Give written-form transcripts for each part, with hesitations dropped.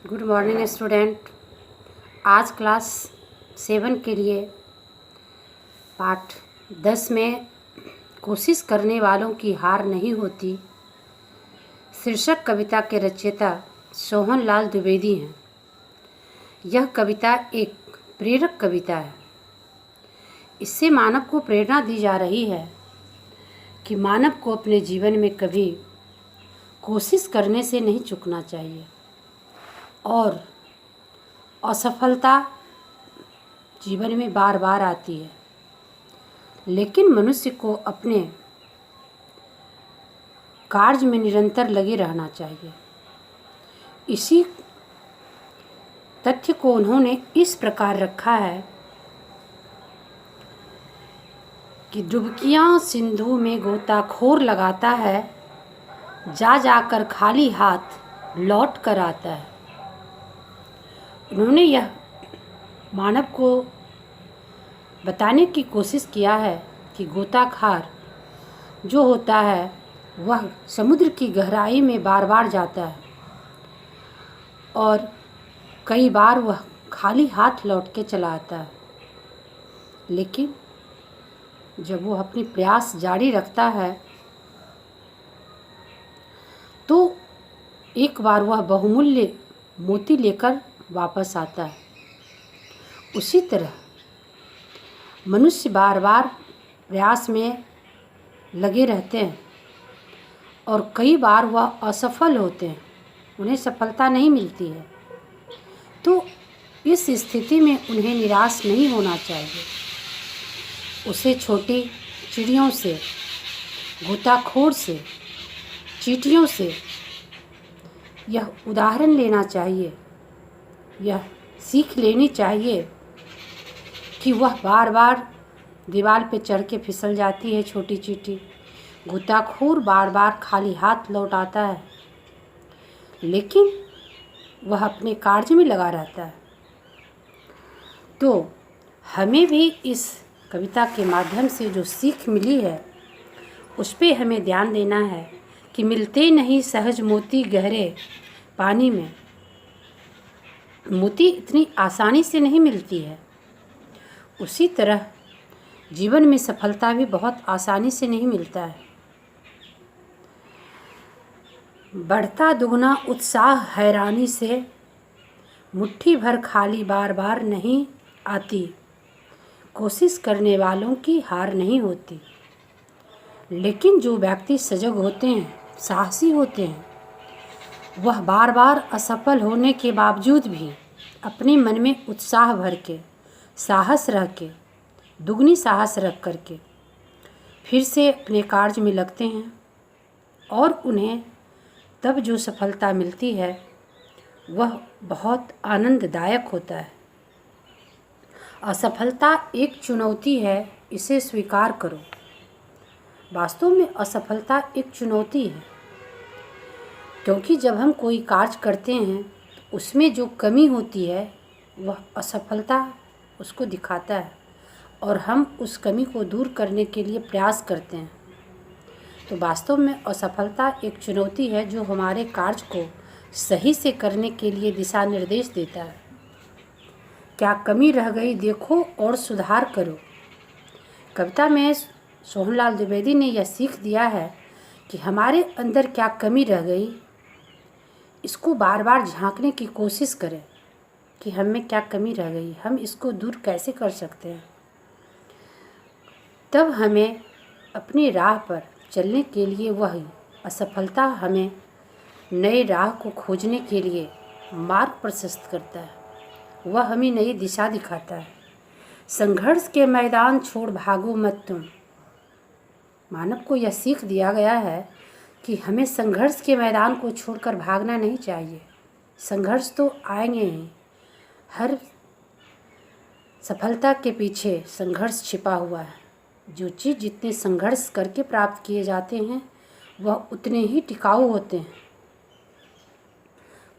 Good morning student. आज class 7 के लिए पाठ 10 में कोशिश करने वालों की हार नहीं होती शीर्षक कविता के रचयिता सोहनलाल द्विवेदी हैं। यह कविता एक प्रेरक कविता है। इससे मानव को प्रेरणा दी जा रही है कि मानव को अपने जीवन में कभी कोशिश करने से नहीं चूकना चाहिए और असफलता जीवन में बार बार आती है, लेकिन मनुष्य को अपने कार्य में निरंतर लगे रहना चाहिए। इसी तथ्य को उन्होंने इस प्रकार रखा है कि डुबकियाँ सिंधु में गोताखोर लगाता है, जा जाकर खाली हाथ लौट कर आता है। उन्होंने यह मानव को बताने की कोशिश किया है कि गोताखार जो होता है वह समुद्र की गहराई में बार बार जाता है और कई बार वह खाली हाथ लौट के चला आता है, लेकिन जब वो अपनी प्रयास जारी रखता है तो एक बार वह बहुमूल्य मोती लेकर वापस आता है। उसी तरह मनुष्य बार बार प्रयास में लगे रहते हैं और कई बार वह असफल होते हैं, उन्हें सफलता नहीं मिलती है। तो इस स्थिति में उन्हें निराश नहीं होना चाहिए। उसे छोटी चिड़ियों से, गोताखोर से, चींटियों से यह उदाहरण लेना चाहिए, यह सीख लेनी चाहिए कि वह बार बार दीवार पे चढ़ के फिसल जाती है छोटी चींटी, गोताखोर बार बार खाली हाथ लौट आता है, लेकिन वह अपने कार्य में लगा रहता है। तो हमें भी इस कविता के माध्यम से जो सीख मिली है उस पे हमें ध्यान देना है कि मिलते नहीं सहज मोती गहरे पानी में। मोती इतनी आसानी से नहीं मिलती है, उसी तरह जीवन में सफलता भी बहुत आसानी से नहीं मिलता है। बढ़ता दुगना उत्साह हैरानी से, मुट्ठी भर खाली बार बार नहीं आती, कोशिश करने वालों की हार नहीं होती। लेकिन जो व्यक्ति सजग होते हैं, साहसी होते हैं, वह बार बार असफल होने के बावजूद भी अपने मन में उत्साह भर के, साहस रख के, दुगनी साहस रख कर के फिर से अपने कार्य में लगते हैं और उन्हें तब जो सफलता मिलती है वह बहुत आनंददायक होता है। असफलता एक चुनौती है, इसे स्वीकार करो। वास्तव में असफलता एक चुनौती है, क्योंकि जब हम कोई कार्य करते हैं उसमें जो कमी होती है वह असफलता उसको दिखाता है और हम उस कमी को दूर करने के लिए प्रयास करते हैं। तो वास्तव में असफलता एक चुनौती है जो हमारे कार्य को सही से करने के लिए दिशा निर्देश देता है। क्या कमी रह गई देखो और सुधार करो। कविता में सोहनलाल द्विवेदी ने यह सीख दिया है कि हमारे अंदर क्या कमी रह गई, इसको बार बार झांकने की कोशिश करें कि हम में क्या कमी रह गई, हम इसको दूर कैसे कर सकते हैं। तब हमें अपनी राह पर चलने के लिए वही असफलता हमें नए राह को खोजने के लिए मार्ग प्रशस्त करता है, वह हमें नई दिशा दिखाता है। संघर्ष के मैदान छोड़ भागो मत तुम। मानव को यह सीख दिया गया है कि हमें संघर्ष के मैदान को छोड़कर भागना नहीं चाहिए। संघर्ष तो आएंगे ही, हर सफलता के पीछे संघर्ष छिपा हुआ है। जो चीज़ जितने संघर्ष करके प्राप्त किए जाते हैं वह उतने ही टिकाऊ होते हैं।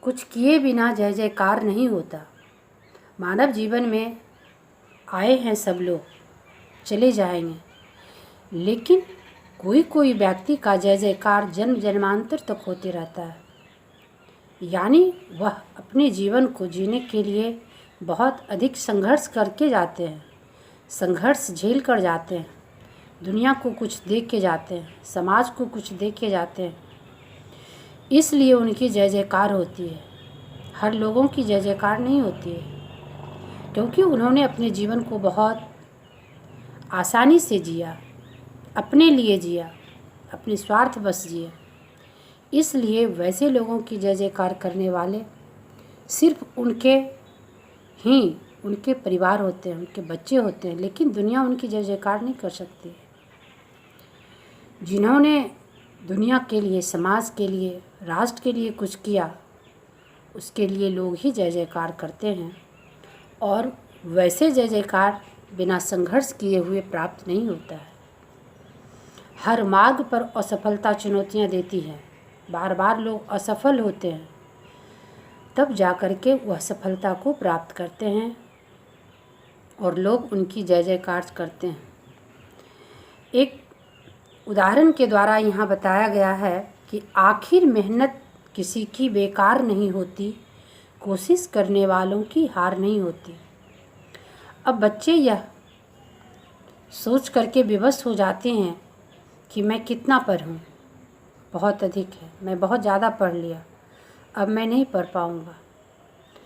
कुछ किए बिना जय जयकार नहीं होता। मानव जीवन में आए हैं सब लोग, चले जाएंगे, लेकिन कोई कोई व्यक्ति का जय जयकार जन्म जन्मांतर तक होते रहता है। यानी वह अपने जीवन को जीने के लिए बहुत अधिक संघर्ष करके जाते हैं, संघर्ष झेल कर जाते हैं, दुनिया को कुछ दे के जाते हैं, समाज को कुछ दे के जाते हैं। इसलिए उनकी जय जयकार होती है। हर लोगों की जय जयकार नहीं होती है, क्योंकि उन्होंने अपने जीवन को बहुत आसानी से जिया, अपने लिए जिया, अपने स्वार्थ बस जिए। इसलिए वैसे लोगों की जय जयकार करने वाले सिर्फ उनके परिवार होते हैं, उनके बच्चे होते हैं, लेकिन दुनिया उनकी जय जयकार नहीं कर सकती है। जिन्होंने दुनिया के लिए, समाज के लिए, राष्ट्र के लिए कुछ किया, उसके लिए लोग ही जय जयकार करते हैं। और वैसे जय जयकार बिना संघर्ष किए हुए प्राप्त नहीं होता है। हर मार्ग पर असफलता चुनौतियाँ देती है। बार बार लोग असफल होते हैं, तब जाकर के वह सफलता को प्राप्त करते हैं और लोग उनकी जय जयकार करते हैं। एक उदाहरण के द्वारा यहाँ बताया गया है कि आखिर मेहनत किसी की बेकार नहीं होती, कोशिश करने वालों की हार नहीं होती। अब बच्चे यह सोच करके विवश हो जाते हैं कि मैं कितना पढ़ूं, बहुत अधिक है, मैं बहुत ज़्यादा पढ़ लिया, अब मैं नहीं पढ़ पाऊँगा।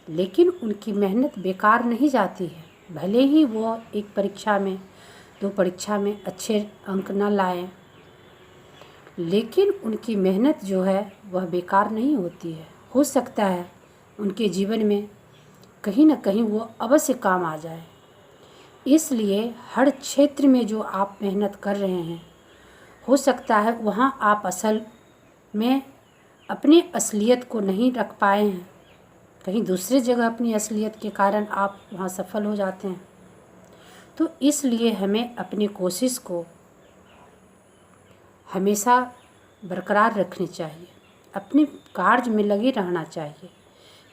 लेकिन उनकी मेहनत बेकार नहीं जाती है। भले ही वो एक परीक्षा में, दो परीक्षा में अच्छे अंक न लाएं, लेकिन उनकी मेहनत जो है वह बेकार नहीं होती है। हो सकता है उनके जीवन में कहीं न कहीं वो अवश्य काम आ जाए। इसलिए हर क्षेत्र में जो आप मेहनत कर रहे हैं, हो सकता है वहाँ आप असल में अपनी असलियत को नहीं रख पाए हैं, कहीं दूसरी जगह अपनी असलियत के कारण आप वहाँ सफल हो जाते हैं। तो इसलिए हमें अपनी कोशिश को हमेशा बरकरार रखनी चाहिए, अपने कार्य में लगे रहना चाहिए।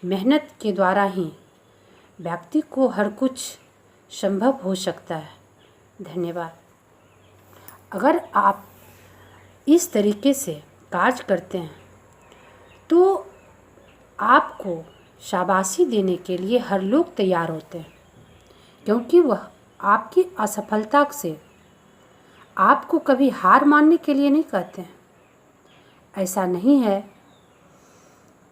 मेहनत के द्वारा ही व्यक्ति को हर कुछ संभव हो सकता है। धन्यवाद। अगर आप इस तरीके से कार्य करते हैं तो आपको शाबाशी देने के लिए हर लोग तैयार होते हैं, क्योंकि वह आपकी असफलता से आपको कभी हार मानने के लिए नहीं कहते हैं। ऐसा नहीं है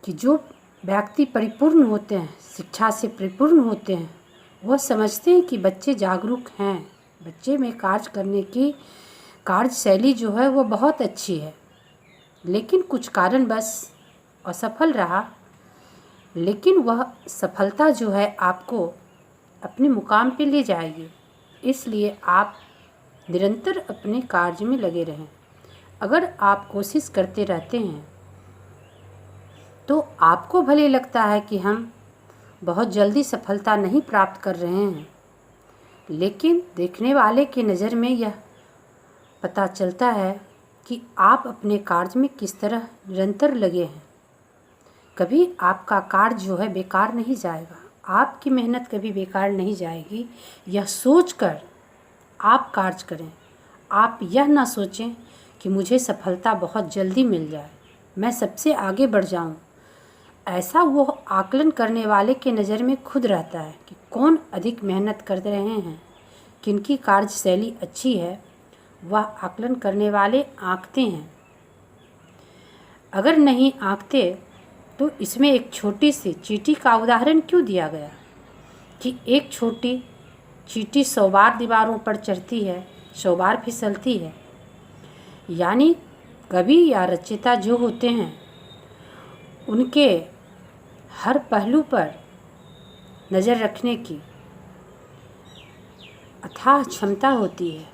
कि जो व्यक्ति परिपूर्ण होते हैं, शिक्षा से परिपूर्ण होते हैं, वह समझते हैं कि बच्चे जागरूक हैं, बच्चे में कार्य करने की कार्यशैली जो है वो बहुत अच्छी है, लेकिन कुछ कारणवश असफल रहा। लेकिन वह सफलता जो है आपको अपने मुकाम पे ले जाएगी। इसलिए आप निरंतर अपने कार्य में लगे रहें। अगर आप कोशिश करते रहते हैं तो आपको भले लगता है कि हम बहुत जल्दी सफलता नहीं प्राप्त कर रहे हैं, लेकिन देखने वाले की नज़र में यह पता चलता है कि आप अपने कार्य में किस तरह निरंतर लगे हैं। कभी आपका कार्य जो है बेकार नहीं जाएगा, आपकी मेहनत कभी बेकार नहीं जाएगी। यह सोचकर आप कार्य करें। आप यह ना सोचें कि मुझे सफलता बहुत जल्दी मिल जाए, मैं सबसे आगे बढ़ जाऊं। ऐसा वो आकलन करने वाले के नज़र में खुद रहता है कि कौन अधिक मेहनत कर रहे हैं, किनकी कार्यशैली अच्छी है, वह आकलन करने वाले आंकते हैं। अगर नहीं आंकते तो इसमें एक छोटी सी चींटी का उदाहरण क्यों दिया गया कि एक छोटी चींटी 100 बार दीवारों पर चढ़ती है, 100 बार फिसलती है। यानी कवि या रचयिता जो होते हैं उनके हर पहलू पर नज़र रखने की अथाह क्षमता होती है।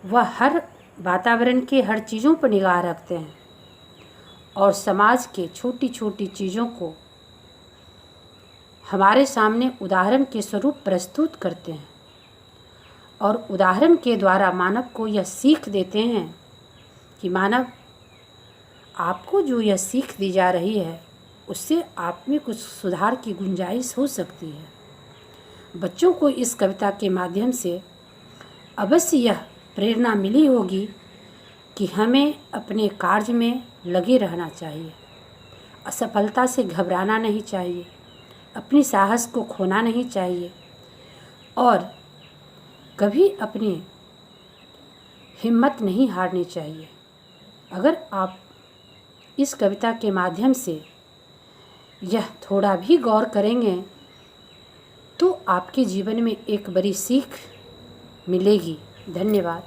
वह हर वातावरण के हर चीज़ों पर निगाह रखते हैं और समाज के छोटी छोटी चीज़ों को हमारे सामने उदाहरण के स्वरूप प्रस्तुत करते हैं और उदाहरण के द्वारा मानव को यह सीख देते हैं कि मानव, आपको जो यह सीख दी जा रही है उससे आप में कुछ सुधार की गुंजाइश हो सकती है। बच्चों को इस कविता के माध्यम से अवश्य यह प्रेरणा मिली होगी कि हमें अपने कार्य में लगे रहना चाहिए, असफलता से घबराना नहीं चाहिए, अपनी साहस को खोना नहीं चाहिए और कभी अपनी हिम्मत नहीं हारनी चाहिए। अगर आप इस कविता के माध्यम से यह थोड़ा भी गौर करेंगे तो आपके जीवन में एक बड़ी सीख मिलेगी। धन्यवाद।